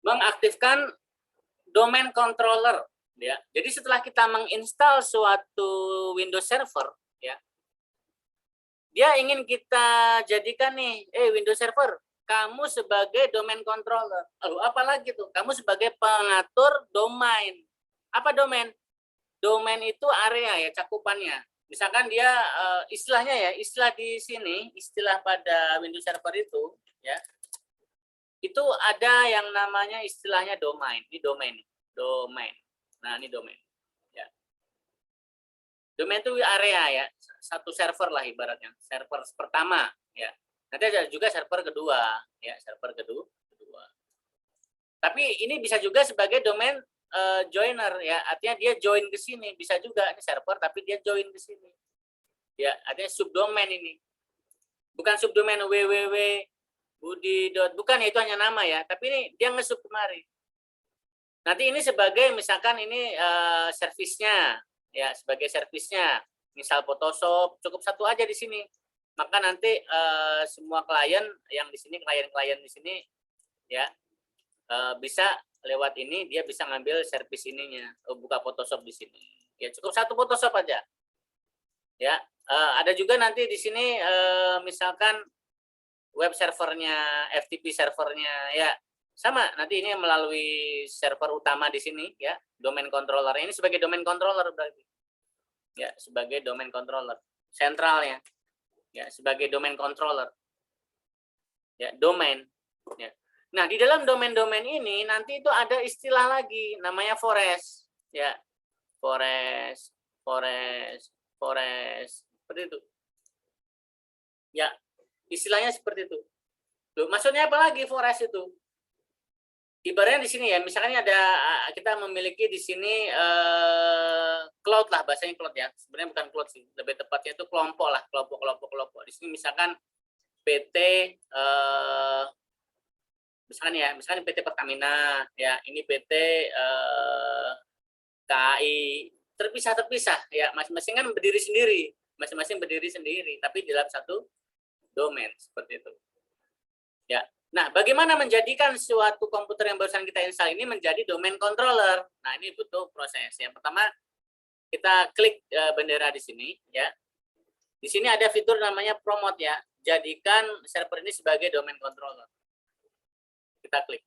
mengaktifkan domain controller, ya. Jadi setelah kita menginstal suatu Windows Server, ya, dia ingin kita jadikan nih, Windows Server, kamu sebagai domain controller. Lalu apa lagi tuh? Kamu sebagai pengatur domain. Apa domain? Domain itu area ya, cakupannya. Misalkan dia istilahnya ya, istilah di sini, istilah pada Windows Server itu, ya, itu ada yang namanya istilahnya domain. Ini domain. Nah, ini domain. Ya. Domain itu area ya, satu server lah ibaratnya. Server pertama, ya. Nanti ada juga server kedua, ya, server kedua. Tapi ini bisa juga sebagai domain joiner ya, artinya dia join ke sini, bisa juga ini server tapi dia join ke sini. Ya, artinya subdomain ini. Bukan subdomain www Budi. Bukan, itu hanya nama ya, tapi ini dia ngesub kemari. Nanti ini sebagai misalkan ini servisnya, ya, sebagai servisnya, misal Photoshop, cukup satu aja di sini. Maka nanti semua klien yang di sini, klien-klien di sini, ya, bisa lewat ini dia bisa ngambil servis ininya, buka Photoshop di sini. Ya, cukup satu Photoshop aja. Ya, ada juga nanti di sini misalkan web servernya, FTP servernya, ya. Sama, nanti ini melalui server utama di sini, ya, domain controller. Ini sebagai domain controller berarti. Ya, sebagai domain controller. Sentralnya. Ya, sebagai domain controller. Ya, domain. Ya. Nah, di dalam domain-domain ini nanti itu ada istilah lagi namanya forest, ya. Forest. Seperti itu. Ya, istilahnya seperti itu. Loh, maksudnya apa lagi forest itu? Ibaratnya di sini ya, misalnya ada kita memiliki di sini cloud lah, bahasanya cloud ya. Sebenarnya bukan cloud sih, lebih tepatnya itu kelompok lah, kelompok. Di sini misalkan PT misalkan PT Pertamina, ya, ini PT KAI, terpisah ya, masing-masing kan berdiri sendiri, tapi dalam satu domain seperti itu. Ya. Nah, bagaimana menjadikan suatu komputer yang barusan kita install ini menjadi domain controller? Nah, ini butuh proses. Yang pertama, kita klik bendera di sini, ya. Di sini ada fitur namanya promote ya. Jadikan server ini sebagai domain controller. Kita klik.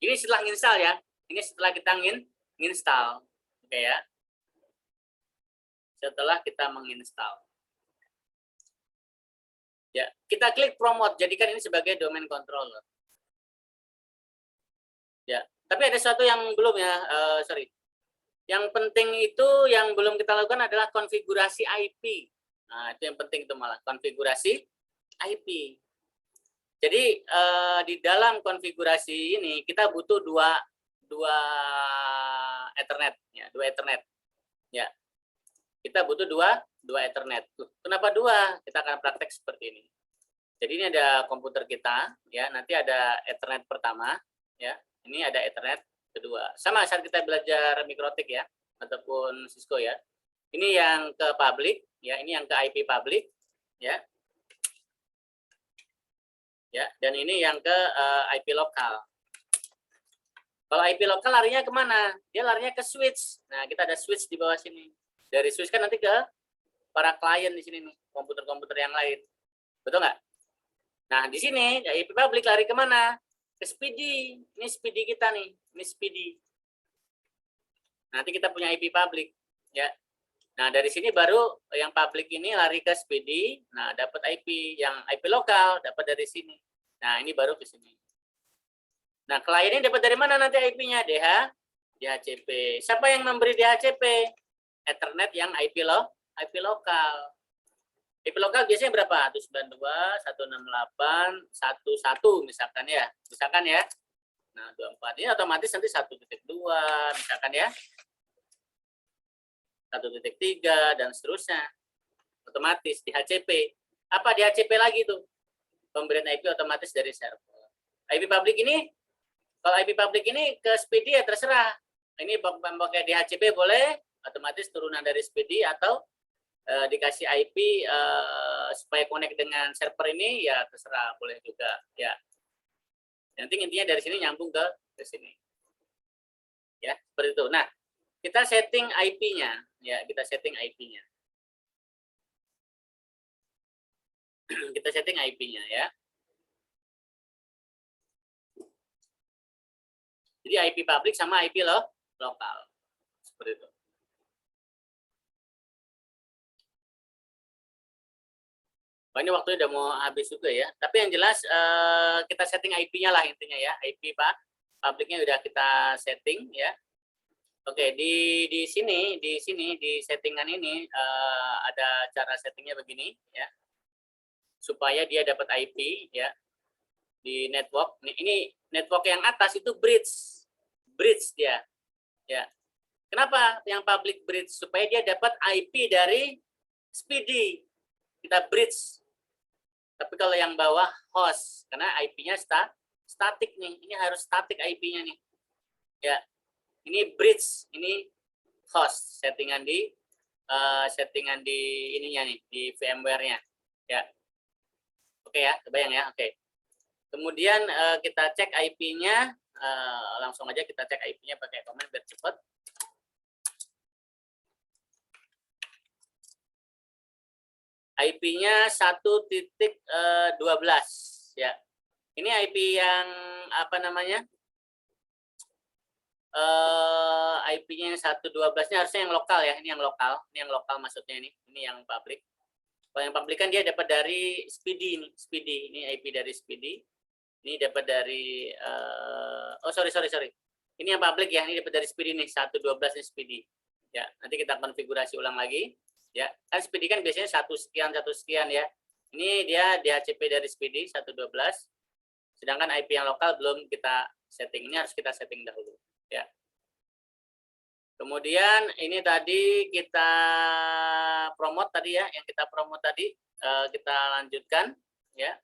Ini setelah install ya. Ini setelah kita menginstal. Oke ya. Setelah kita menginstal. Ya, kita klik promote, jadikan ini sebagai domain controller. Ya, tapi ada sesuatu yang belum ya, Yang penting itu yang belum kita lakukan adalah konfigurasi IP. Nah, itu yang penting itu malah, konfigurasi IP. Jadi di dalam konfigurasi ini kita butuh dua Ethernet, ya, dua Ethernet. Ya, kita butuh dua Ethernet. Kenapa dua? Kita akan praktek seperti ini. Jadi ini ada komputer kita, ya. Nanti ada Ethernet pertama, ya. Ini ada Ethernet kedua. Sama saat kita belajar Mikrotik ya, ataupun Cisco ya. Ini yang ke public, ya. Ini yang ke IP public, ya. Ya. Dan ini yang ke IP lokal. Kalau IP lokal larinya kemana? Dia larinya ke switch. Nah, kita ada switch di bawah sini. Dari switch kan nanti ke para klien di sini nih, komputer-komputer yang lain. Betul nggak? Nah, di sini IP public lari kemana? Ke SPD. Ini SPD kita nih. Ini SPD. Nanti kita punya IP public. Ya. Nah, dari sini baru yang public ini lari ke SPD. Nah, dapat IP. Yang IP lokal dapat dari sini. Nah, ini baru ke sini. Nah, klien ini dapat dari mana nanti IP-nya? DHCP. Siapa yang memberi DHCP? Ethernet yang IP lokal. IP lokal biasanya berapa? 192.168.11 misalkan ya. Nah, 24 ini otomatis nanti 1.2 misalkan ya. 1.3 dan seterusnya. Otomatis DHCP. Apa DHCP lagi tuh? Pemberian IP otomatis dari server. IP public ini, kalau IP public ini ke SPD ya terserah. Ini pakai DHCP boleh, otomatis turunan dari SPD atau dikasih IP supaya connect dengan server ini ya terserah, boleh juga ya. Yang penting intinya dari sini nyambung ke ke sini. Ya, seperti itu. Nah, kita setting IP-nya, ya, kita setting IP-nya. Kita setting IP-nya ya. Jadi IP public sama IP lokal. Seperti itu. Oh, ini waktunya udah mau habis juga ya. Tapi yang jelas kita setting IP-nya lah intinya ya. IP publiknya udah kita setting ya. Oke, di sini di settingan ini ada cara settingnya begini ya. Supaya dia dapat IP ya di network. Ini network yang atas itu bridge dia ya. Kenapa yang public bridge? Supaya dia dapat IP dari speedy, kita bridge. Tapi kalau yang bawah host, karena IP-nya static nih, ini harus static IP-nya nih ya. Ini bridge, ini host, settingan di ininya nih, di VMware-nya ya. Oke ya, kebayang ya. Oke. Kemudian kita cek IP-nya, langsung aja kita cek IP-nya pakai command biar cepat. IP-nya 1.12 ya. Ini IP yang apa namanya? IP-nya 1.12-nya harusnya yang lokal ya. Ini yang lokal. Ini yang lokal maksudnya ini. Ini yang public. Kalau yang public kan dia dapat dari Speedy ini. Speedy. Ini IP dari Speedy. Ini dapat dari sorry. Ini yang public ya. Ini dapat dari Speedy nih. 1.12 ini Speedy. Ya, nanti kita konfigurasi ulang lagi. Ya, kan Speedy kan biasanya satu sekian ya. Ini dia DHCP dari Speedy 1.12. Sedangkan IP yang lokal belum kita setting. Ini harus kita setting dahulu. Ya. Kemudian ini tadi kita promote tadi ya, yang kita promote tadi kita lanjutkan ya.